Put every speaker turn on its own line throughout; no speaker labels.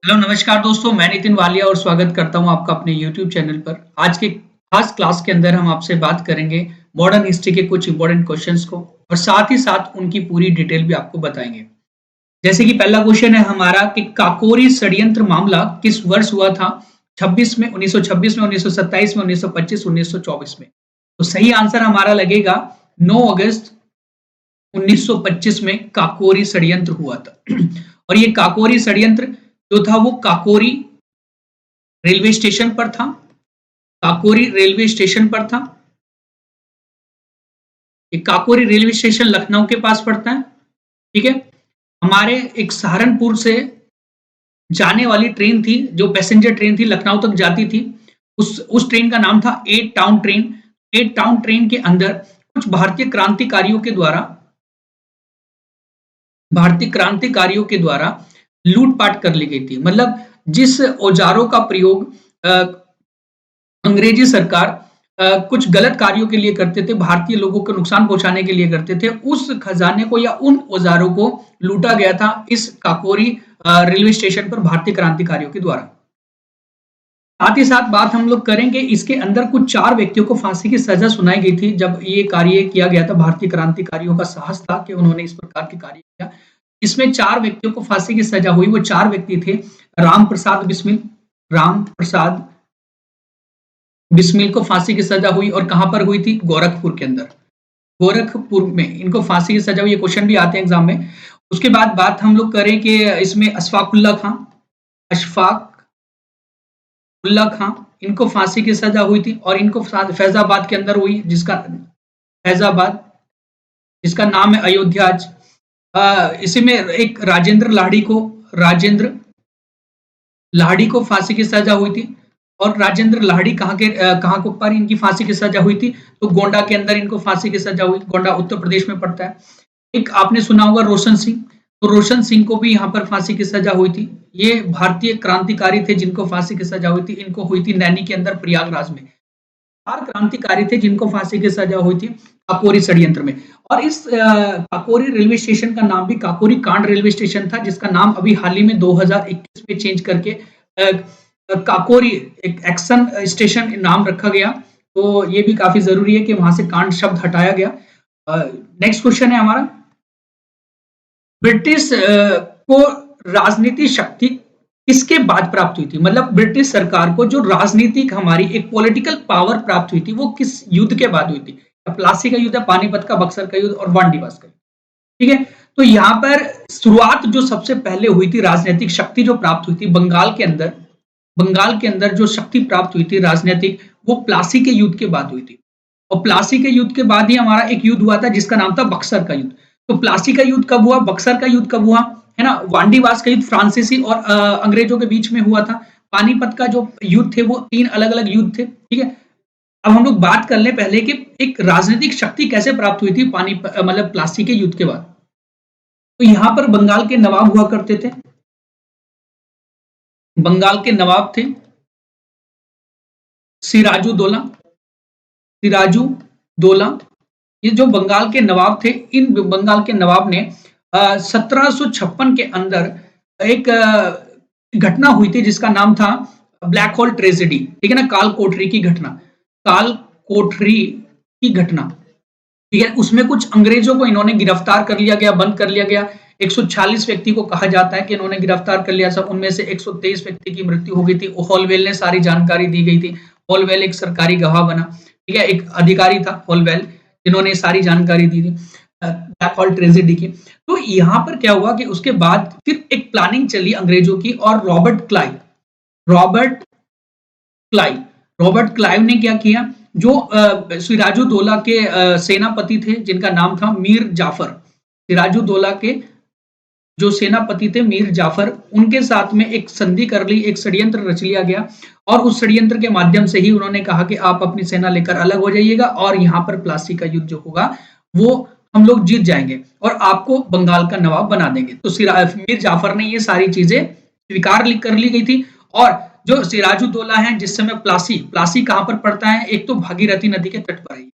Hello नमस्कार दोस्तों, मैं नितिन वालिया और स्वागत करता हूं आपका अपने यूट्यूब चैनल पर। आज के खास क्लास के अंदर हम आपसे बात करेंगे मॉडर्न हिस्ट्री के कुछ इंपॉर्टेंट क्वेश्चंस को और साथ ही साथ उनकी पूरी डिटेल भी आपको बताएंगे। जैसे कि पहला क्वेश्चन है हमारा कि काकोरी षड्यंत्र मामला किस वर्ष हुआ था? 26 में, 1926 में, 1927 में, 1925, 1924 में। तो सही आंसर हमारा लगेगा 9 अगस्त 1925 में काकोरी षड्यंत्र हुआ था। और ये काकोरी षड्यंत्र जो था वो काकोरी रेलवे स्टेशन पर था। काकोरी रेलवे स्टेशन पर था। ये काकोरी रेलवे स्टेशन लखनऊ के पास पड़ता है। ठीक है। हमारे एक सहारनपुर से जाने वाली ट्रेन थी, जो पैसेंजर ट्रेन थी, लखनऊ तक जाती थी। उस ट्रेन का नाम था eight town train. Eight town train के अंदर कुछ भारतीय क्रांतिकारियों के द्वारा लूटपाट कर ली गई थी। मतलब जिस औजारों का प्रयोग अंग्रेजी सरकार कुछ गलत कार्यों के लिए करते थे, भारतीय लोगों को नुकसान पहुंचाने के लिए करते थे, उस खजाने को या उन औजारों को लूटा गया था इस काकोरी रेलवे स्टेशन पर भारतीय क्रांतिकारियों के द्वारा। साथ ही साथ बात हम लोग करेंगे, इसके अंदर कुछ 4 व्यक्तियों को फांसी की सजा सुनाई गई थी जब ये कार्य किया गया था। भारतीय क्रांतिकारियों का साहस था कि उन्होंने इस प्रकार के कार्य किया। इसमें 4 व्यक्तियों को फांसी की सजा हुई। वो 4 व्यक्ति थे राम प्रसाद बिस्मिल। राम प्रसाद बिस्मिल को फांसी की सजा हुई और कहां पर हुई थी? गोरखपुर के अंदर। गोरखपुर में इनको फांसी की सजा हुई। ये क्वेश्चन भी आते हैं एग्जाम में। उसके बाद बात हम लोग करें कि इसमें अशफाकुल्ला खां, अशफाक उल्ला खां, इनको फांसी की सजा हुई थी और इनको फैजाबाद के अंदर हुई, जिसका फैजाबाद, जिसका नाम है अयोध्या आज। इसी में एक राजेंद्र लाहिड़ी को फांसी की सजा हुई थी। और राजेंद्र लाहिड़ी कहाँ को पर इनकी फांसी की सजा हुई थी? तो गोंडा के अंदर इनको फांसी की सजा हुई। गोंडा उत्तर प्रदेश में पड़ता है। एक आपने सुना होगा रोशन सिंह। तो रोशन सिंह को भी यहाँ पर फांसी की सजा हुई थी। ये भारतीय क्रांतिकारी थे जिनको फांसी की सजा हुई थी। इनको हुई थी नैनी के अंदर, प्रयागराज में। 4 क्रांतिकारी थे जिनको फांसी की सजा हुई थी काकोरी षड्यंत्र में। और इस काकोरी रेलवे स्टेशन का नाम भी काकोरी कांड रेलवे स्टेशन था, जिसका नाम अभी हाल ही में 2021 में चेंज करके काकोरी एक एक्शन स्टेशन नाम रखा गया। तो ये भी काफी जरूरी है कि वहां से कांड शब्द हटाया गया। नेक्स्ट क्वेश्चन है हमारा, ब्रिटिश को राजनीति शक्ति किसके बाद प्राप्त हुई थी? मतलब ब्रिटिश सरकार को जो राजनीतिक हमारी एक पॉलिटिकल पावर प्राप्त हुई थी वो किस युद्ध के बाद हुई थी? प्लासी का युद्ध, पानीपत का, बक्सर का युद्ध और वांडीवास का। ठीक है। तो यहाँ पर शुरुआत जो सबसे पहले हुई थी, राजनीतिक शक्ति जो प्राप्त हुई थी बंगाल के अंदर जो शक्ति प्राप्त हुई थी राजनीतिक, वो प्लासी के युद्ध के बाद हुई थी। और प्लासी के युद्ध के बाद ही हमारा एक युद्ध हुआ था जिसका नाम था बक्सर का युद्ध। तो प्लासी का युद्ध कब हुआ, बक्सर का युद्ध कब हुआ, है ना? वांडीवास का युद्ध फ्रांसीसी और अंग्रेजों के बीच में हुआ था। पानीपत का जो युद्ध थे वो 3 अलग अलग युद्ध थे। ठीक है। अब हम लोग बात कर ले पहले कि एक राजनीतिक शक्ति कैसे प्राप्त हुई थी मतलब प्लासी के युद्ध के बाद। तो यहाँ पर बंगाल के नवाब हुआ करते थे। बंगाल के नवाब थे सिराजुद्दौला। सिराजुद्दौला, ये जो बंगाल के नवाब थे, इन बंगाल के नवाब ने 1756 के अंदर एक घटना हुई थी जिसका नाम था ब्लैक होल ट्रेजेडी। ठीक है ना, काल कोठरी की घटना। काल कोठरी की घटना। ठीक है। उसमें कुछ अंग्रेजों को इन्होंने गिरफ्तार कर लिया गया, बंद कर लिया गया। 146 व्यक्ति को कहा जाता है कि इन्होंने गिरफ्तार कर लिया। सब उनमें से 123 व्यक्ति की मृत्यु हो गई थी। हॉलवेल ने सारी जानकारी दी गई थी। हॉलवेल एक सरकारी गवाह बना। ठीक है, एक अधिकारी था हॉलवेल जिन्होंने सारी जानकारी दी थी ब्लैक हॉल ट्रेजेडी की। तो यहाँ पर क्या हुआ कि उसके बाद फिर एक प्लानिंग चली अंग्रेजों की, और रॉबर्ट क्लाइव रॉबर्ट क्लाइव ने क्या किया, जो सिराजुद्दौला के सेनापति थे जिनका नाम था मीर जाफर। सिराजुद्दौला के जो सेनापति थे मीर जाफर, उनके साथ में एक संधि कर ली, एक षड्यंत्र रच लिया गया। और उस षड्यंत्र के माध्यम से ही उन्होंने कहा कि आप अपनी सेना लेकर अलग हो जाइएगा और यहाँ पर प्लासी का युद्ध जो होगा वो हम लोग जीत जाएंगे और आपको बंगाल का नवाब बना देंगे। तो मीर जाफर ने ये सारी चीजें स्वीकार कर ली गई थी। और जो सिराजुद्दौला है, जिस समय प्लासी कहां पर पड़ता है? एक तो भागीरथी नदी के तट पर है।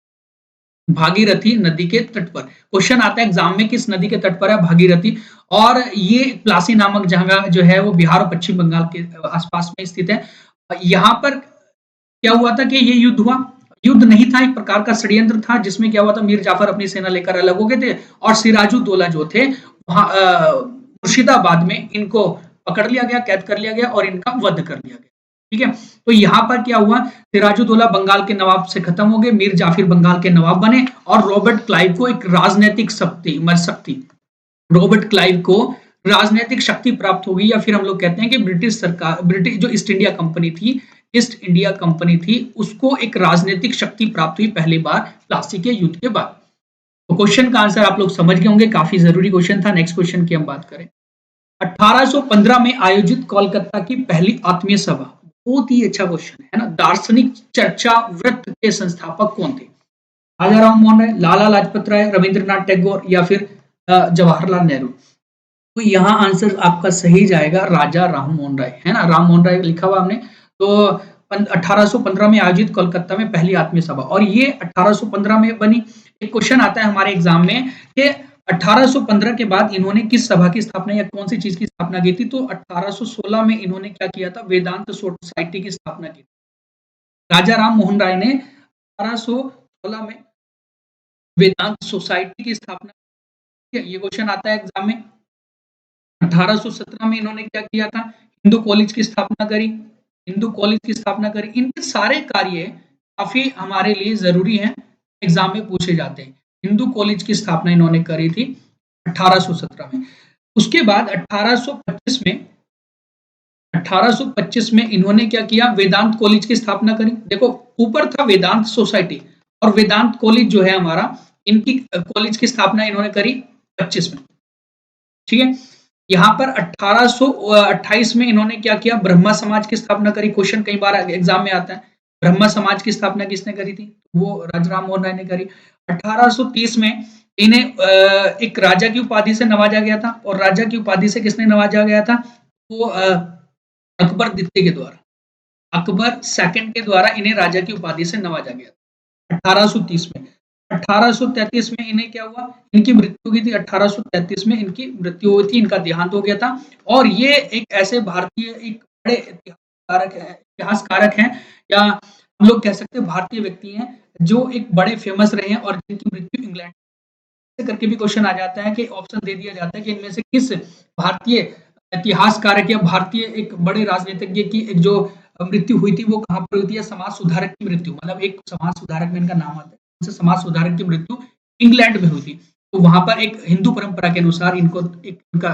भागीरथी नदी के तट पर। क्वेश्चन आता है एग्जाम में, किस नदी के तट पर है भागीरथी? और ये प्लासी नामक जगह जो है वो बिहार और पश्चिम बंगाल के आसपास में स्थित है। यहाँ पर क्या हुआ था कि ये युद्ध हुआ, युद्ध नहीं था, एक प्रकार का षड्यंत्र था जिसमें क्या हुआ था, मीर जाफर अपनी सेना लेकर अलग हो गए थे और सिराजुद्दौला जो थे वहां मुर्शिदाबाद में इनको पकड़ लिया गया, कैद कर लिया गया और इनका वध कर लिया गया। ठीक है, तो यहाँ पर क्या हुआ, सिराजुद्दौला बंगाल के नवाब से खत्म हो गए, मीर जाफिर बंगाल के नवाब बने और रॉबर्ट क्लाइव को एक राजनीतिक शक्ति रॉबर्ट क्लाइव को राजनीतिक शक्ति प्राप्त हो गई, या फिर हम लोग कहते हैं कि ब्रिटिश सरकार, ब्रिटिश जो ईस्ट इंडिया कंपनी थी उसको एक राजनीतिक शक्ति प्राप्त हुई पहली बार प्लासी के युद्ध के बाद। तो क्वेश्चन का आंसर आप लोग समझ गए होंगे, काफी जरूरी क्वेश्चन था। नेक्स्ट क्वेश्चन की हम बात करें, 1815 में आयोजित कोलकाता की पहली आत्मीय सभा, बहुत ही अच्छा क्वेश्चन है ना, दार्शनिक चर्चा वृत्त के संस्थापक कौन थे? राजा राम मोहन राय, लाला लाजपत राय, रविंद्रनाथ टैगोर या फिर जवाहरलाल नेहरू? तो यहाँ आंसर आपका सही जाएगा राजा राम मोहन राय, है ना, राम मोहन राय लिखा हुआ हमने। तो 1815 में आयोजित कोलकाता में पहली आत्मीय सभा, और ये 1815 में बनी। एक क्वेश्चन आता है हमारे एग्जाम में कि 1815 के बाद इन्होंने किस सभा की स्थापना या कौन सी चीज की स्थापना की थी? तो 1816 में इन्होंने क्या किया था, वेदांत सोसाइटी की स्थापना की। राजा राम मोहन राय ने 1816 में वेदांत सोसाइटी की स्थापना की। ये क्वेश्चन आता है एग्जाम में। 1817 में इन्होंने क्या किया था, हिंदू कॉलेज की स्थापना करी, हिंदू कॉलेज की स्थापना करी। इनके सारे कार्य काफी हमारे लिए जरूरी हैं, एग्जाम में पूछे जाते हैं। हिंदू कॉलेज की स्थापना इन्होंने करी थी 1817 में। उसके बाद 1825 में इन्होंने क्या किया, वेदांत कॉलेज की स्थापना करी। देखो ऊपर था वेदांत सोसाइटी और वेदांत कॉलेज जो है हमारा, इनकी कॉलेज की स्थापना इन्होंने करी 25 में। ठीक है, यहाँ पर 1828 में इन्होंने क्या किया, ब्रह्मा समाज की स्थापना करी। क्वेश्चन कई बार एग्जाम में आता है, ब्रह्मा समाज की स्थापना किसने करी थी? वो राजाराम मोहन राय ने करी। 1830 में इन्हें एक राजा की उपाधि से नवाजा गया था, और राजा की उपाधि से किसने नवाजा गया था? वो अकबर द्वितीय के द्वारा, अकबर सेकंड के द्वारा इन्हें राजा की उपाधि से नवाजा गया 1830 में। 1833 में इन्हें क्या हुआ, इनकी मृत्यु हुई थी। 1833 में इनकी मृत्यु हुई थी, इनका देहांत हो गया था। और ये एक ऐसे भारतीय, एक बड़े इतिहासकारक हैं, या हम लोग कह सकते हैं भारतीय व्यक्ति हैं जो एक बड़े फेमस रहे हैं, और जिनकी मृत्यु इंग्लैंड करके भी क्वेश्चन आ जाता है कि ऑप्शन दे दिया जाता है कि इनमें से किस भारतीय इतिहासकारक या भारतीय एक बड़े राजनीतिज्ञ की एक जो मृत्यु हुई थी वो कहाँ पर हुई थी, या समाज सुधारक की मृत्यु, मतलब एक समाज सुधारक में इनका नाम आता है, समाज सुधारक की मृत्यु इंग्लैंड में हुई थी। तो वहां पर एक हिंदू परंपरा के अनुसार इनको एक इनका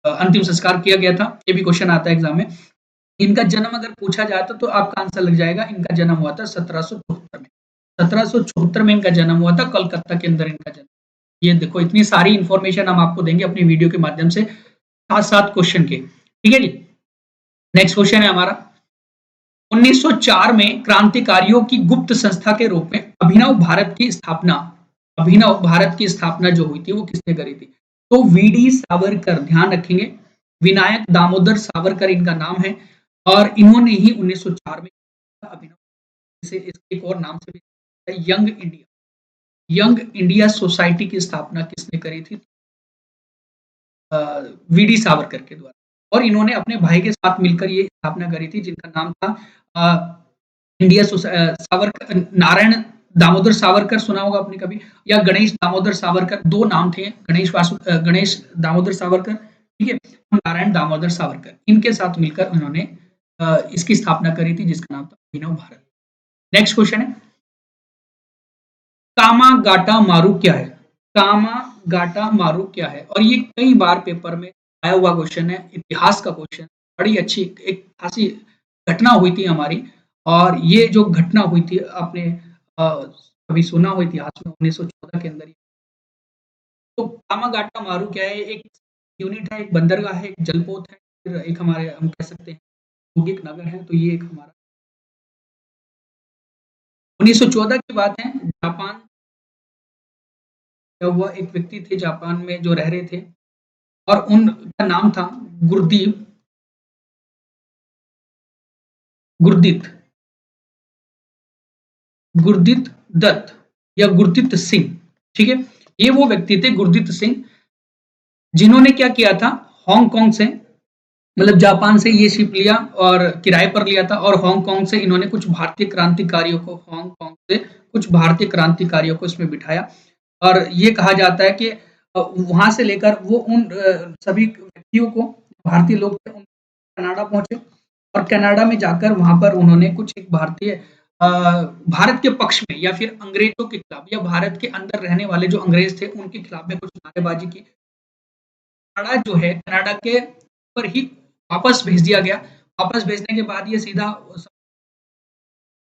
अंतिम संस्कार किया गया था। ये भी क्वेश्चन आता है एग्जाम में। इनका जन्म अगर पूछा जाता तो आपका आंसर लग जाएगा, इनका जन्म हुआ था 1774 में। 1774 में इनका जन्म हुआ था, कलकत्ता के अंदर इनका जन्म। ये देखो इतनी सारी इंफॉर्मेशन हम आपको देंगे अपनी वीडियो के माध्यम से, साथ साथ क्वेश्चन के। ठीक है जी, नेक्स्ट क्वेश्चन है हमारा, 1904 में क्रांतिकारियों की गुप्त संस्था के रूप में अभिनव भारत की स्थापना जो हुई थी वो किसने करी थी? तो वीडी सावरकर, ध्यान रखेंगे, विनायक दामोदर सावरकर इनका नाम है, और इन्होंने ही 1904 में अभिनव, इसे एक और नाम से भी यंग इंडिया सोसाइटी की स्थापना किसने करी थी? वीडी सावरकर के द्वारा। और इन्होंने अपने भाई के साथ मिलकर ये स्थापना करी थी जिनका नाम था सावरकर, नारायण दामोदर सावरकर, सुना होगा आपने कभी, या गणेश दामोदर सावरकर। दो नाम थे, गणेश दामोदर सावरकर, ठीक है, नारायण दामोदर सावरकर, इनके साथ मिलकर उन्होंने इसकी स्थापना करी थी जिसका नाम था अभिनव भारत। नेक्स्ट क्वेश्चन है, कामागाटा मारू क्या है? कामागाटा मारू क्या है? और ये कई बार पेपर में आया हुआ क्वेश्चन है, इतिहास का क्वेश्चन, बड़ी अच्छी एक खासी घटना हुई थी हमारी, और ये जो घटना हुई थी आपने कभी सुना हो इतिहास में, 1914 के अंदर। तो कामागाटा मारू क्या है? एक यूनिट है, एक बंदरगाह है, एक जलपोत है, फिर एक हमारे हम कह सकते हैं औद्योगिक नगर है। तो ये एक हमारा 1914 की बात है, जापान हुआ, एक व्यक्ति थे जापान में जो रह रहे थे, और उनका नाम था गुरदीप गुरदीत गुरदीत दत्त। या गुरदीप सिंह, ठीक है? ये वो व्यक्ति थे गुरदीप सिंह, जिन्होंने क्या किया था, हांगकांग से मतलब जापान से ये शिप लिया और किराए पर लिया था और हांगकांग से इन्होंने कुछ भारतीय क्रांतिकारियों को हांगकांग से कुछ भारतीय क्रांतिकारियों को इसमें बिठाया और ये कहा जाता है कि वहां से लेकर वो उन सभी व्यक्तियों को भारतीय लोग थे कनाडा पहुंचे और कनाडा में जाकर वहां पर उन्होंने कुछ एक भारतीय भारत के पक्ष में या फिर अंग्रेजों के खिलाफ या भारत के अंदर रहने वाले जो अंग्रेज थे उनके खिलाफ में कुछ नारेबाजी की। कनाडा जो है कनाडा के ऊपर ही वापस भेज दिया गया। वापस भेजने के बाद ये सीधा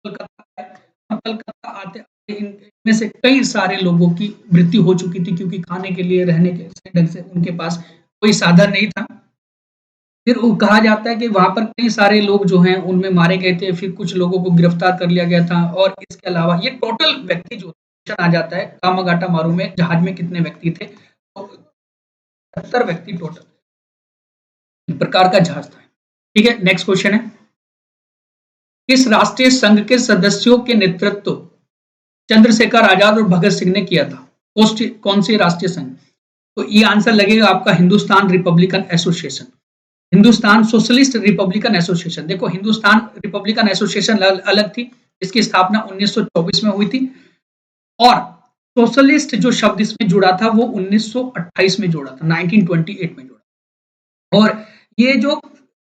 कलकत्ता आए और कलकत्ता आते-आते इनमें से कई सारे लोगों की मृत्यु हो चुकी थी क्योंकि खाने के लिए, रहने के सही ढंग से उनके पास कोई साधन नहीं था। फिर वो कहा जाता है कि वहाँ पर कई सारे लोग जो हैं उनमें मारे गए थे, फिर कुछ लोगों को गिरफ्तार कर लिया गया था और इसके अलावा ये टोटल व्यक्ति जो आ जाता है कामागाटा मारू में जहाज में कितने व्यक्ति थे, तो 70 व्यक्ति टोटल प्रकार का जहाज था। ठीक है, नेक्स्ट क्वेश्चन है किस राष्ट्रीय संघ के सदस्यों के नेतृत्व चंद्रशेखर आजाद और भगत सिंह ने किया था? कौन सी राष्ट्रीय संघ? तो ये आंसर लगेगा आपका Hindustan Republican association, Hindustan socialist Republican association. देखो हिंदुस्तान रिपब्लिकन एसोसिएशन अलग थी, इसकी स्थापना 1924 में हुई थी और सोशलिस्ट जो शब्द इसमें जुड़ा था वो 1928 में जुड़ा था, 1928 में जुड़ा। और ये जो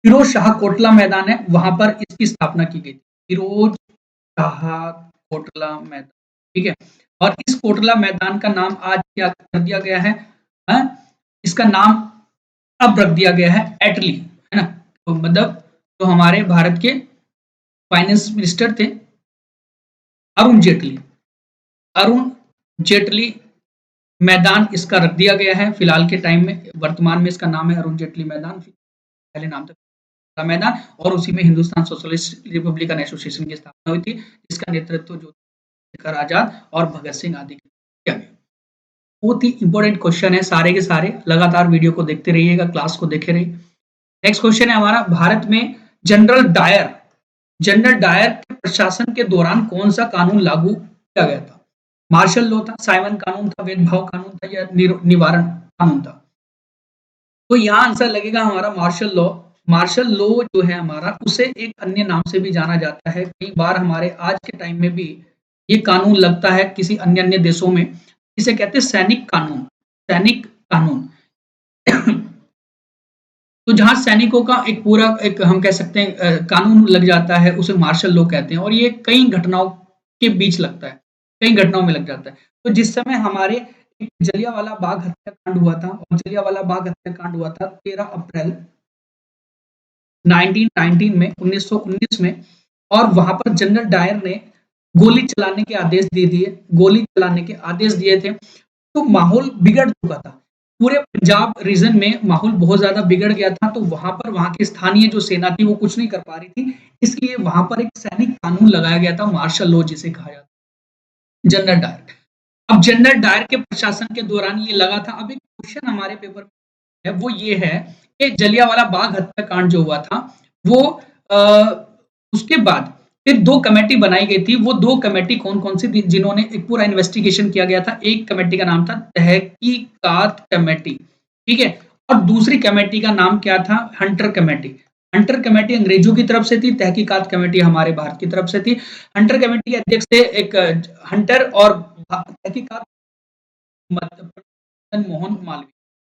फिरोज शाह कोटला मैदान है वहां पर इसकी स्थापना की गई थी, फिरोज शाह कोटला मैदान, ठीक है। और इस कोटला मैदान का नाम आज क्या कर दिया गया है, इसका नाम अब रख दिया गया है एटली, है ना। तो मतलब तो हमारे भारत के फाइनेंस मिनिस्टर थे अरुण जेटली, अरुण जेटली मैदान इसका रख दिया गया है फिलहाल के टाइम में, वर्तमान में इसका नाम है अरुण जेटली मैदान, पहले नाम था मैदान और उसी में हिंदुस्तान सोशलिस्ट रिपब्लिकन एसोसिएशन की स्थापना हुई थी जिसका नेतृत्व जो चंद्रशेखर आजाद और भगत सिंह आदि किया गया। बहुत ही इंपॉर्टेंट क्वेश्चन है सारे के सारे, लगातार वीडियो को देखते रहिएगा, क्लास को देखे रहिए। नेक्स्ट क्वेश्चन है हमारा भारत में जनरल डायर के प्रशासन के दौरान कौन सा कानून लागू किया गया था? मार्शल लॉ था, साइमन कानून था, भेदभाव कानून था या निवारण कानून था? तो यहाँ आंसर लगेगा हमारा मार्शल लॉ। मार्शल लॉ जो है हमारा उसे एक अन्य नाम से भी जाना जाता है, कई बार हमारे आज के टाइम में भी ये कानून लगता है किसी अन्य अन्य देशों में, इसे कहते हैं सैनिक कानून, सैनिक कानून। तो जहां सैनिकों का एक पूरा एक हम कह सकते हैं कानून लग जाता है उसे मार्शल लॉ कहते हैं और ये कई घटनाओं के बीच लगता है, कई घटनाओं में लग जाता है। तो जिस समय हमारे जलियांवाला बाग हत्याकांड हुआ था और जलियांवाला बाग हत्याकांड हुआ था 13 अप्रैल 1919 में 1919 में और वहां पर जनरल डायर ने गोली चलाने के आदेश दे दिए, गोली चलाने के आदेश दिए थे, तो माहौल बिगड़ चुका था। पूरे पंजाब रीजन में माहौल बहुत ज्यादा बिगड़ गया था, तो वहां पर वहां की स्थानीय जो सेना थी वो कुछ नहीं कर पा रही थी, इसलिए वहां पर एक सैनिक कानून लगाया गया था, मार्शल लॉ जिसे कहा जाता है, जनरल डायर। अब जनरल डायर के प्रशासन के दौरान ये लगा था। अब एक क्वेश्चन हमारे पेपर में है वो ये है कि जलियांवाला बाग हत्याकांड जो हुआ था वो उसके बाद फिर 2 कमेटी बनाई गई थी। वो 2 कमेटी कौन-कौन सी थी जिन्होंने एक पूरा इन्वेस्टिगेशन किया गया था। एक कमेटी का नाम था तहकीकात कमेटी, ठीक है? और दूसरी कमेटी का नाम क्या था? Hunter committee. हंटर कमेटी अंग्रेजों की तरफ से थी, तहकीकात कमेटी हमारे भारत की तरफ से थी। हंटर कमेटी के अध्यक्ष थे एक हंटर और तहकीकात मदन मोहन मालवीय,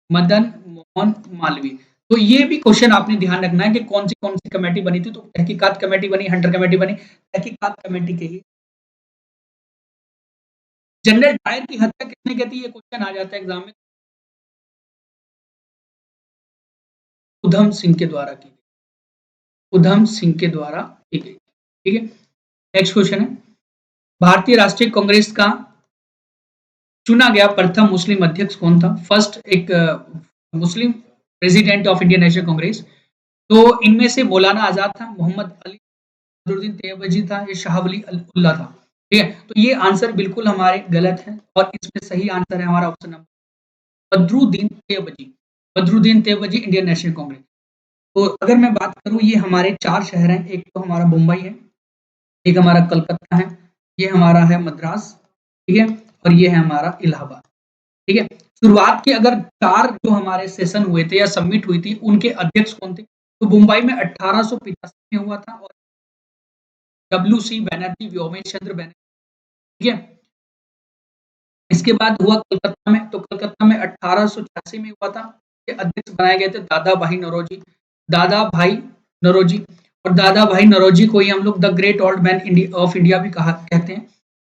मदन मोहन मालवीय। तो ये भी क्वेश्चन आपने ध्यान रखना है कि कौन सी कमेटी बनी थी, तो तहकीकात कमेटी बनी, हंटर कमेटी बनी, तहकीकात कमेटी के ही जनरल डायर की हत्या किसने की थी, ये क्वेश्चन आ जाता है एग्जाम में, उधम सिंह के द्वारा की गई, उधम सिंह के द्वारा की गई, ठीक है। नेक्स्ट क्वेश्चन है भारतीय राष्ट्रीय कांग्रेस का चुना गया प्रथम मुस्लिम अध्यक्ष कौन था? फर्स्ट एक मुस्लिम president of Indian national Congress, तो इनमें से मौलाना आजाद था, मोहम्मद अली बदरुद्दीन तैयबजी था, ये शाह वली उल्लाह था, ठीक है। तो ये आंसर बिल्कुल हमारे गलत है और इसमें सही आंसर है हमारा option number Badruddin Tyabji, Badruddin Tyabji Indian national Congress. तो अगर मैं बात करूं ये हमारे 4 शहर हैं, एक तो हमारा मुंबई है, एक हमारा कलकत्ता है, ये हमारा है मद्रास ठीक है? और ये है हमारा इलाहाबाद, ठीक है? शुरुआत के अगर 4 जो हमारे सेशन हुए थे या सबमिट हुई थी, उनके अध्यक्ष कौन थे? तो मुंबई में 1885 में हुआ था और डब्ल्यू.सी. बैनर्जी, व्योमेश चंद्र बैनर्जी, ठीक है? इसके बाद हुआ कलकत्ता में, तो कलकत्ता में 1886 में हुआ था। के अध्यक्ष बनाए गए थे दादा भाई नौरोजी, दादा भाई नौरोजी और दादा भाई नौरोजी को ही हम लोग the great old man of India भी कहा कहते हैं।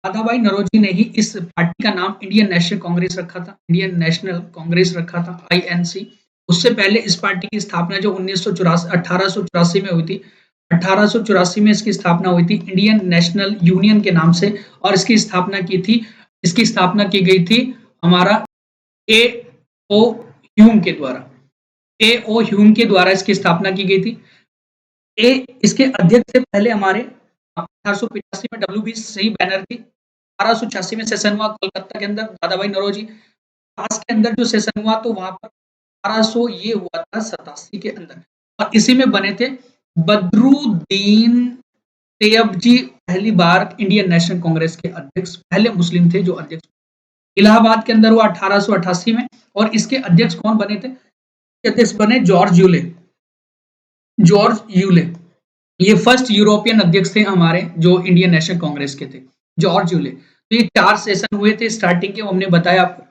दादा भाई नौरोजी ने ही इस पार्टी का नाम इंडियन नेशनल कांग्रेस रखा था, इंडियन नेशनल कांग्रेस रखा था, आईएनसी। उससे पहले इस पार्टी की स्थापना जो 1884 में हुई थी, 1884 में इसकी स्थापना हुई थी इंडियन नेशनल यूनियन के नाम से और इसकी स्थापना की गई थी हमारा ए ओ ह्यूम के द्वारा। ए ओ ह्यूम के द्वारा इसकी स्थापना की गई थी। इसके अध्यक्ष से पहले हमारे 1885 में डब्ल्यू बी सी बैनर्जी, 1886 में सेशन हुआ कोलकाता के अंदर दादा भाई नौरोजी, पास के अंदर जो सेशन हुआ तो वहां पर 1800 ये हुआ था 87 के अंदर और इसी में बने थे बदरुद्दीन तैयबजी पहली बार इंडियन नेशनल कांग्रेस के अध्यक्ष, पहले मुस्लिम थे जो अध्यक्ष। इलाहाबाद के अंदर हुआ 1888 में और इसके अध्यक्ष कौन बने थे? अध्यक्ष बने जॉर्ज यूले। जॉर्ज यूले ये फर्स्ट यूरोपियन अध्यक्ष थे हमारे जो इंडियन नेशनल कांग्रेस के थे, जॉर्ज यूले। तो ये 4 सेशन हुए थे स्टार्टिंग के, हमने बताया आपको।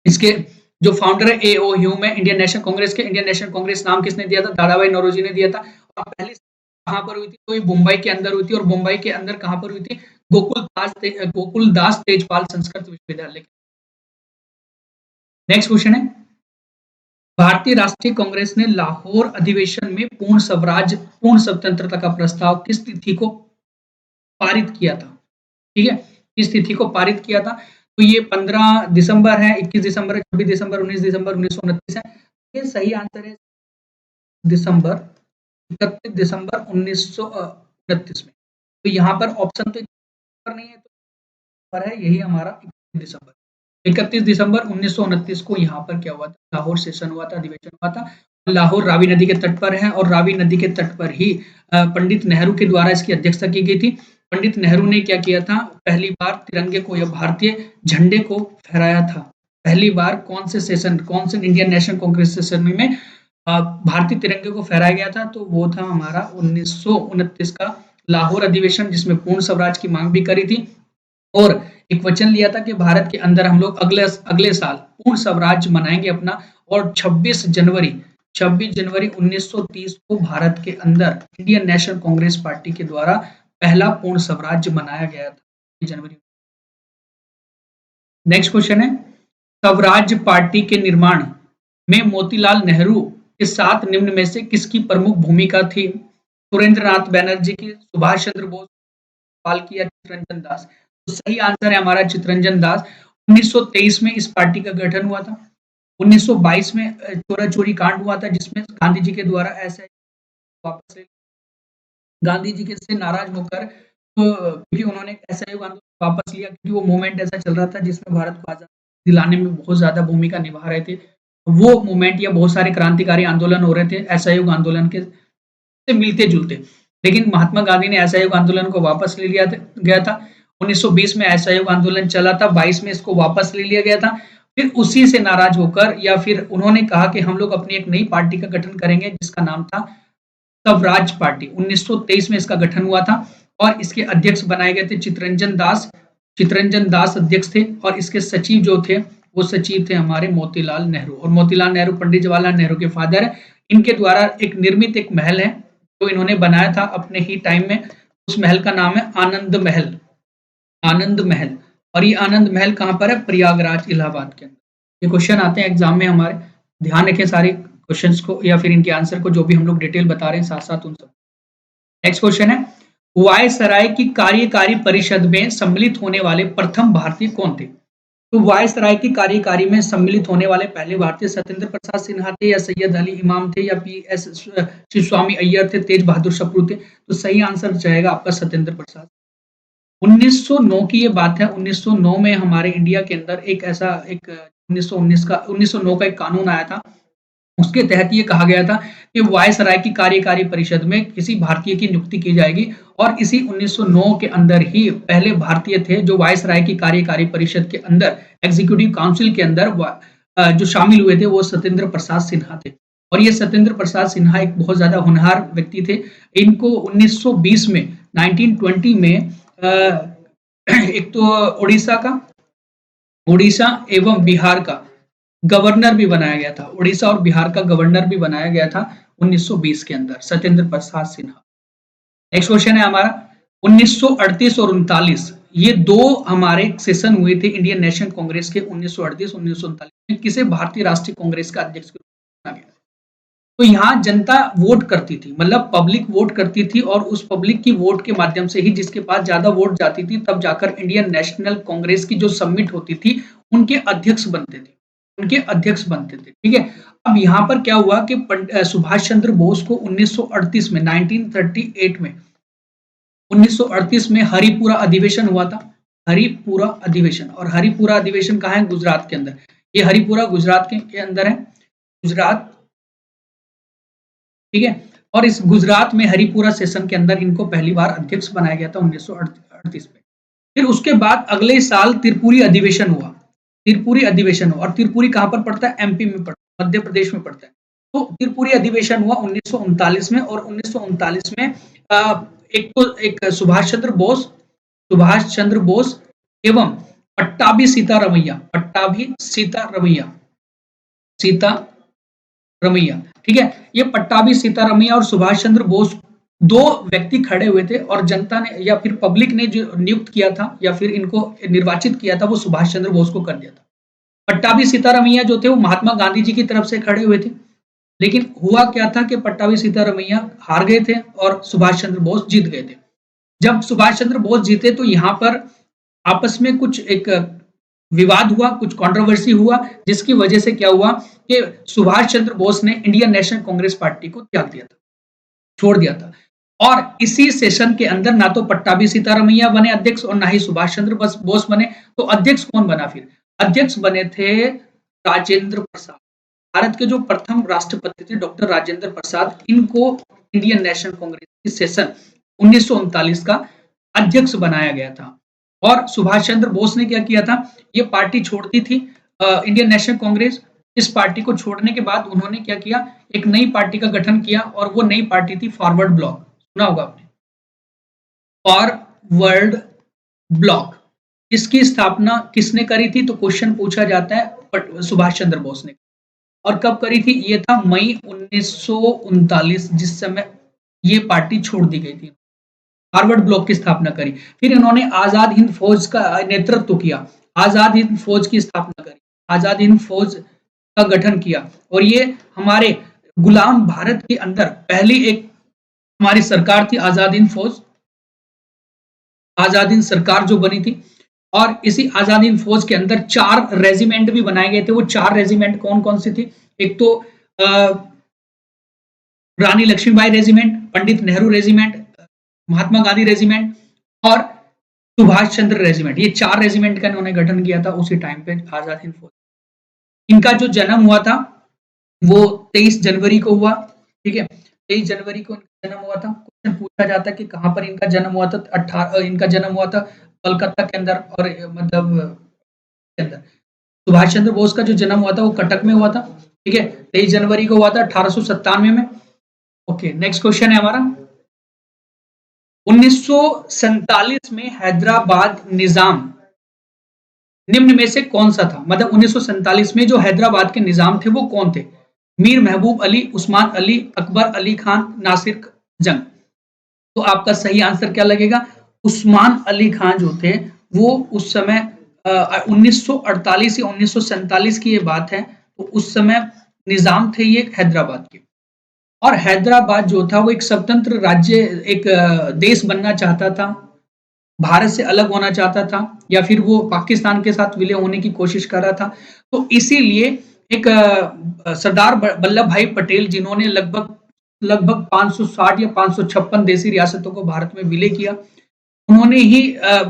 इसके जो फाउंडर है ए ओ ह्यूम है इंडियन नेशनल कांग्रेस के। इंडियन नेशनल कांग्रेस नाम किसने दिया था? दादा भाई नौरोजी ने दिया था। और पहली कहां पर हुई थी? तो ये मुंबई के अंदर हुई थी और मुंबई के अंदर कहां पर हुई थी? गोकुल दास तेजपाल संस्कृत विश्वविद्यालय। नेक्स्ट क्वेश्चन है, भारतीय राष्ट्रीय कांग्रेस ने लाहौर अधिवेशन में पूर्ण स्वराज पूर्ण स्वतंत्रता का प्रस्ताव किस तिथि को पारित किया था? ठीक है, किस तिथि को पारित किया था? तो ये 15 दिसंबर है, 21 दिसंबर है, 26 दिसंबर, 19 दिसंबर 1929 है। ये सही आंसर है दिसंबर 31 दिसंबर 1929 में। तो यहाँ पर ऑप्शन तो नहीं है, तो पर है यही हमारा 31 दिसंबर। 31 दिसंबर 1929 को यहाँ पर क्या हुआ था? लाहौर सेशन हुआ था, अधिवेशन हुआ था। लाहौर रावी नदी के तट पर है और रावी नदी के तट पर ही पंडित नेहरू के द्वारा इसकी अध्यक्षता की गई थी। पंडित नेहरू ने क्या किया था? पहली बार तिरंगे को या भारतीय झंडे को फहराया था। पहली बार कौन से इंडियन नेशनल कांग्रेस सेशन में भारतीय तिरंगे को फहराया गया था? तो वो था हमारा 1929 का लाहौर अधिवेशन, जिसमें पूर्ण स्वराज की मांग भी करी थी और एक वचन लिया था कि भारत के अंदर हम लोग अगले साल पूर्ण स्वराज मनाएंगे अपना। और 26 जनवरी 1930 को भारत के अंदर इंडियन नेशनल कांग्रेस पार्टी के द्वारा पहला पूर्ण स्वराज मनाया गया था जनवरी। नेक्स्ट क्वेश्चन है, स्वराज पार्टी के निर्माण में मोतीलाल नेहरू के 7 निम्न में से किसकी प्रमुख भूमिका थी? सुरेंद्रनाथ बैनर्जी की, सुभाष चंद्र बोस, पाल की या चित्तरंजन दास? तो सही आंसर है हमारा चित्तरंजन दास। 1923 में इस पार्टी का गठन हुआ था। 1922 में चोरा चोरी कांड हुआ था जिसमें गांधी जी के द्वारा ऐसे वापस ले गांधी जी के से नाराज होकर क्योंकि उन्होंने असहयोग आंदोलन वापस लिया, क्योंकि वो मूवमेंट ऐसा चल रहा था जिसमें भारत को आजादी दिलाने में बहुत ज्यादा भूमिका निभा रहे थे। वो मूवमेंट या बहुत सारे क्रांतिकारी आंदोलन हो रहे थे असहयोग आंदोलन के से मिलते जुलते, लेकिन महात्मा गांधी ने असहयोग आंदोलन को वापस ले लिया गया था। 1920 में असहयोग आंदोलन चला था, 22 में इसको वापस ले लिया गया था। फिर उसी से नाराज होकर या फिर उन्होंने कहा कि हम लोग अपनी एक नई पार्टी का गठन करेंगे जिसका नाम था स्वराज पार्टी। 1923 में इसका गठन हुआ था और इसके अध्यक्ष बनाए गए थे चित्तरंजन दास। चित्तरंजन दास अध्यक्ष थे और इसके सचिव जो थे वो सचिव थे हमारे मोतीलाल नेहरू। और मोतीलाल नेहरू पंडित जवाहरलाल नेहरू के फादर है। इनके द्वारा एक निर्मित एक महल है जो इन्होंने बनाया था अपने ही टाइम में। उस महल का नाम है आनंद महल। आनंद महल। और ये आनंद महल कहाँ पर है? प्रयागराज इलाहाबाद के अंदर। ये क्वेश्चन आते हैं एग्जाम में हमारे, ध्यान रखें सारे क्वेश्चंस को या फिर इनके आंसर को, जो भी हम लोग डिटेल बता रहे हैं साथ साथ उन सब। नेक्स्ट क्वेश्चन है, वायसराय की कार्यकारी परिषद में सम्मिलित होने वाले प्रथम भारतीय कौन थे? तो वायसराय की कार्यकारी में सम्मिलित होने वाले पहले भारतीय सत्येंद्र प्रसाद सिन्हा थे या सैयद अली इमाम थे या पी एस शिवस्वामी अय्यर थे, तेज बहादुर सप्रू थे? तो सही आंसर जाएगा आपका सत्येंद्र प्रसाद। 1909 की ये बात है। 1909 में हमारे इंडिया के अंदर एक 1909 का एक कानून आया था उसके तहत ये कहा गया था कि वायसराय की कार्यकारी परिषद में किसी भारतीय की नियुक्ति की जाएगी और इसी 1909 के अंदर ही पहले भारतीय थे जो वायसराय की कार्यकारी परिषद के अंदर एग्जीक्यूटिव काउंसिल के अंदर जो शामिल हुए थे वो सत्येंद्र प्रसाद सिन्हा थे। और ये सत्येंद्र प्रसाद सिन्हा एक बहुत ज्यादा होनहार व्यक्ति थे। इनको 1920 में 1920 में एक तो उड़ीसा एवं बिहार का गवर्नर भी बनाया गया था। उड़ीसा और बिहार का गवर्नर भी बनाया गया था 1920 के अंदर सत्येंद्र प्रसाद सिन्हा। नेक्स्ट क्वेश्चन है हमारा 1938 और 39 ये दो हमारे सेशन हुए थे इंडियन नेशनल कांग्रेस के 1938-1939 में किसे भारतीय राष्ट्रीय कांग्रेस का अध्यक्ष के रूप में चुना गया। तो यहाँ जनता वोट करती थी, मतलब पब्लिक वोट करती थी और उस पब्लिक की वोट के माध्यम से ही जिसके पास ज्यादा वोट जाती थी तब जाकर इंडियन नेशनल कांग्रेस की जो सबमिट होती थी उनके अध्यक्ष बनते थे, ठीक है। अब यहाँ पर क्या हुआ कि सुभाष चंद्र बोस को 1938 में 1938 में 1938 में हरिपुरा अधिवेशन हुआ था। हरिपुरा अधिवेशन, और हरिपुरा अधिवेशन कहाँ है? गुजरात के अंदर। ये हरिपुरा गुजरात के अंदर है, गुजरात, ठीक है। और इस गुजरात में हरिपुरा सेशन के अंदर इनको पहली बार अध्यक्ष बनाया गया था 1938 में। फिर उसके बाद अगले साल त्रिपुरी अधिवेशन हुआ, और त्रिपुरी कहां पर पड़ता है? एमपी में पड़ता है, मध्य प्रदेश में पड़ता है। तो त्रिपुरी अधिवेशन हुआ 1939 में, और 1939 में एक सुभाष चंद्र बोस एवं पट्टाभी सीतारमैया, ठीक है। ये पट्टाभी सीतारमैया और सुभाष चंद्र बोस दो व्यक्ति खड़े हुए थे और जनता ने या फिर पब्लिक ने जो नियुक्त किया था या फिर इनको निर्वाचित किया था वो सुभाष चंद्र बोस को कर दिया था। पट्टाभी सीतारमैया जो थे वो महात्मा गांधी जी की तरफ से खड़े हुए थे, लेकिन हुआ क्या था कि पट्टाभी सीतारमैया हार गए थे और सुभाष चंद्र बोस जीत गए थे। जब सुभाष चंद्र बोस जीते तो यहाँ पर आपस में कुछ एक विवाद हुआ, कुछ कंट्रोवर्सी हुआ, जिसकी वजह से क्या हुआ कि सुभाष चंद्र बोस ने इंडियन नेशनल कांग्रेस पार्टी को त्याग दिया था, छोड़ दिया था। और इसी सेशन के अंदर ना तो पट्टाभी सीतारमैया बने अध्यक्ष और ना ही सुभाष चंद्र बोस बने। तो अध्यक्ष कौन बना? फिर अध्यक्ष बने थे राजेंद्र प्रसाद। भारत के जो प्रथम राष्ट्रपति थे डॉक्टर राजेंद्र प्रसाद, इनको इंडियन नेशनल कांग्रेस की सेशन 1939 का अध्यक्ष बनाया गया था। और सुभाष चंद्र बोस ने क्या किया था? ये पार्टी छोड़ती थी इंडियन नेशनल कांग्रेस। इस पार्टी को छोड़ने के बाद उन्होंने क्या किया? एक नई पार्टी का गठन किया और वो नई पार्टी थी फॉरवर्ड ब्लॉक। सुना होगा आपने, फॉरवर्ड ब्लॉक। इसकी स्थापना किसने करी थी? तो क्वेश्चन पूछा जाता है सुभाष चंद्र बोस ने। और कब करी थी? ये था मई 1939, जिस समय ये पार्टी छोड़ दी गई थी। फॉरवर्ड ब्लॉक की स्थापना करी। फिर इन्होंने आजाद हिंद फौज का नेतृत्व किया, आजाद हिंद फौज की स्थापना करी, आजाद हिंद फौज का गठन किया। और ये हमारे गुलाम भारत के अंदर पहली एक हमारी सरकार थी, आजाद हिंद फौज, आजाद हिंद सरकार जो बनी थी। और इसी आजाद हिंद फौज के अंदर 4 रेजिमेंट भी बनाए गए थे। वो 4 रेजिमेंट कौन कौन सी थी? एक तो रानी Lakshmibai regiment, Pandit Nehru regiment, Mahatma Gandhi regiment और सुभाष चंद्र रेजिमेंट। ये 4 रेजिमेंट का इन्होंने गठन किया था उसी टाइम पे आजाद हिंद फौज। इनका जो जन्म हुआ था वो 23 जनवरी को हुआ, ठीक है। 23 जनवरी को इनका जन्म हुआ था। क्वेश्चन पूछा जाता है कि कहां पर इनका जन्म हुआ था? इनका जन्म हुआ था कलकत्ता के अंदर, और मतलब के अंदर। सुभाष चंद्र बोस का जो जन्म हुआ था वो कटक में हुआ था, ठीक है। 23 जनवरी को हुआ था 1897 में। ओके, नेक्स्ट क्वेश्चन है हमारा 1947 में हैदराबाद निजाम निम्न में से कौन सा था? मतलब 1947 में जो हैदराबाद के निजाम थे वो कौन थे? मीर महबूब अली, उस्मान अली, अकबर अली खान, नासिर जंग। तो आपका सही आंसर क्या लगेगा? उस्मान अली खान जो थे वो उस समय 1948 या 1947 की ये बात है, तो उस समय निजाम थे ये हैदराबाद के। और हैदराबाद जो था वो एक स्वतंत्र राज्य, एक देश बनना चाहता था, भारत से अलग होना चाहता था, या फिर वो पाकिस्तान के साथ विलय होने की कोशिश कर रहा था। तो इसीलिए एक सरदार वल्लभ भाई पटेल, जिन्होंने लगभग 560 या 556 देशी रियासतों को भारत में विलय किया, उन्होंने ही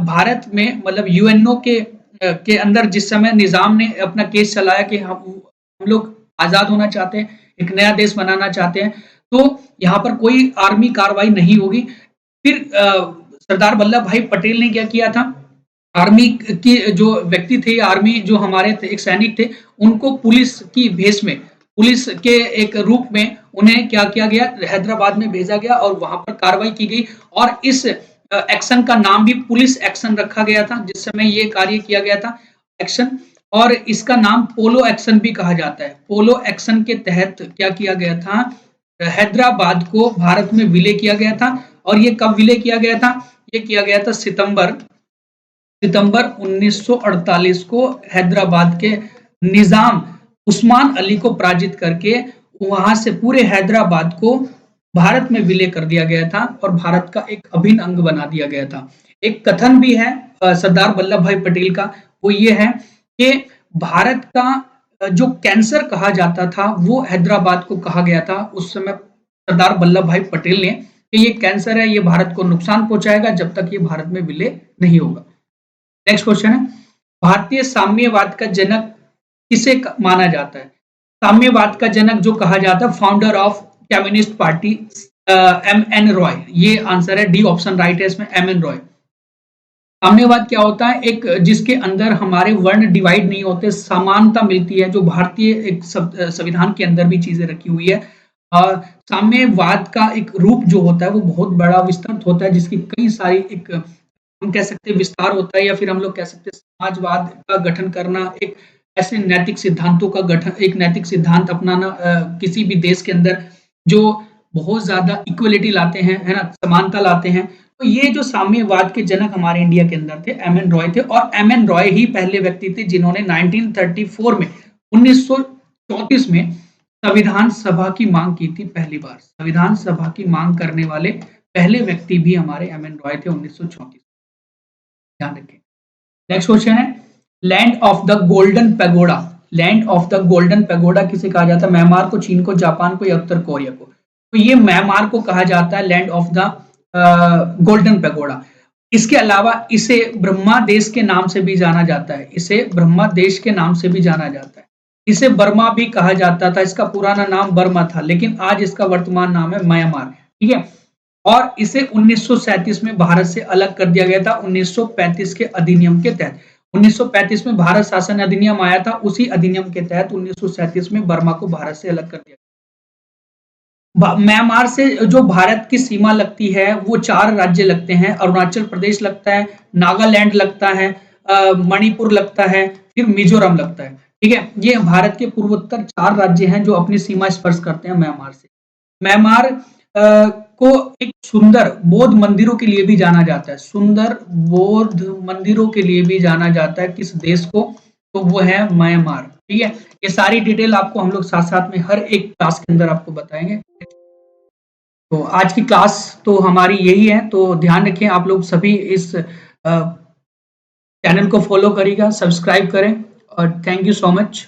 भारत में मतलब यूएनओ के अंदर जिस समय निजाम ने अपना केस चलाया कि हम लोग आजाद होना चाहते हैं, एक नया देश बनाना चाहते हैं, तो यहाँ पर कोई आर्मी कार्रवाई नहीं होगी। फिर सरदार वल्लभ भाई पटेल ने क्या किया था, आर्मी की जो व्यक्ति थे, आर्मी जो हमारे थे, एक सैनिक थे, उनको पुलिस की भेष में, पुलिस के एक रूप में उन्हें क्या किया गया, हैदराबाद में भेजा गया और वहां पर कार्रवाई की गई और इस एक्शन का नाम भी पुलिस एक्शन रखा गया था, जिस समय ये कार्य किया गया था एक्शन, और इसका नाम पोलो एक्शन भी कहा जाता है। पोलो एक्शन के तहत क्या किया गया था, हैदराबाद को भारत में विलय किया गया था। और ये कब विलय किया गया था, ये किया गया था सितंबर 1948 को हैदराबाद के निजाम उस्मान अली को पराजित करके वहां से पूरे हैदराबाद को भारत में विलय कर दिया गया था और भारत का एक अभिन्न अंग बना दिया गया था। एक कथन भी है सरदार वल्लभ भाई पटेल का, वो ये है कि भारत का जो कैंसर कहा जाता था वो हैदराबाद को कहा गया था उस समय सरदार वल्लभ भाई पटेल ने, कि ये कैंसर है, ये भारत को नुकसान पहुंचाएगा जब तक ये भारत में विलय नहीं होगा। नेक्स्ट क्वेश्चन है, भारतीय साम्यवाद का जनक किसे माना जाता है? साम्यवाद का जनक जो कहा जाता है, founder of communist party, M N Roy. ये आंसर है, डी ऑप्शन राइट है इसमें, एम एन रॉय। साम्यवाद क्या होता है, एक जिसके अंदर हमारे वर्ण डिवाइड नहीं होते, समानता मिलती है, जो भारतीय एक संविधान के अंदर भी चीजें रखी हुई है। साम्यवाद का एक रूप जो होता है वो बहुत बड़ा विस्तृत होता है, जिसकी कई सारी एक हम कह सकते हैं विस्तार होता है, या फिर हम लोग कह सकते हैं समाजवाद का गठन करना, एक ऐसे नैतिक सिद्धांतों का गठन, एक नैतिक सिद्धांत अपनाना किसी भी देश के अंदर जो बहुत ज्यादा इक्वलिटी लाते हैं, है ना, समानता लाते हैं। तो ये जो साम्यवाद के जनक हमारे इंडिया के अंदर थे, एम एन रॉय थे, और एम एन रॉय ही पहले व्यक्ति थे जिन्होंने 1934 में 1934 में संविधान सभा की मांग की थी। पहली बार संविधान सभा की मांग करने वाले पहले व्यक्ति भी हमारे एम एन रॉय थे 1934। ध्यान रखें। नेक्स्ट क्वेश्चन है, land of the golden pagoda. Land of the golden pagoda किसे कहा जाता है? म्यांमार को, चीन को, जापान को या उत्तर कोरिया को? तो ये म्यांमार को कहा जाता है land of the golden pagoda. इसके अलावा इसे ब्रह्मा देश के नाम से भी जाना जाता है, इसे ब्रह्मा देश के नाम से भी जाना जाता है। इसे बर्मा भी कहा जाता था, इसका पुराना नाम बर्मा था, लेकिन आज इसका वर्तमान नाम है म्यांमार। ठीक है, और इसे 1937 में भारत से अलग कर दिया गया था 1935 के अधिनियम के तहत। 1935 में भारत शासन अधिनियम आया था, उसी अधिनियम के तहत 1937 में बर्मा को भारत से अलग कर दिया। म्यांमार से जो भारत की सीमा लगती है वो 4 राज्य लगते हैं, अरुणाचल प्रदेश लगता है, नागालैंड लगता है, मणिपुर लगता है, फिर मिजोरम लगता है। ठीक है, ये भारत के पूर्वोत्तर 4 राज्य हैं जो अपनी सीमा स्पर्श करते हैं म्यांमार से। म्यांमार को एक सुंदर बौद्ध मंदिरों के लिए भी जाना जाता है, सुंदर बौद्ध मंदिरों के लिए भी जाना जाता है किस देश को? तो वो है म्यांमार। ठीक है, ये सारी डिटेल आपको हम लोग साथ साथ में हर एक क्लास के अंदर आपको बताएंगे। तो आज की क्लास तो हमारी यही है, तो ध्यान रखें आप लोग सभी इस चैनल को फॉलो करिएगा, सब्सक्राइब करें, और थैंक यू सो मच।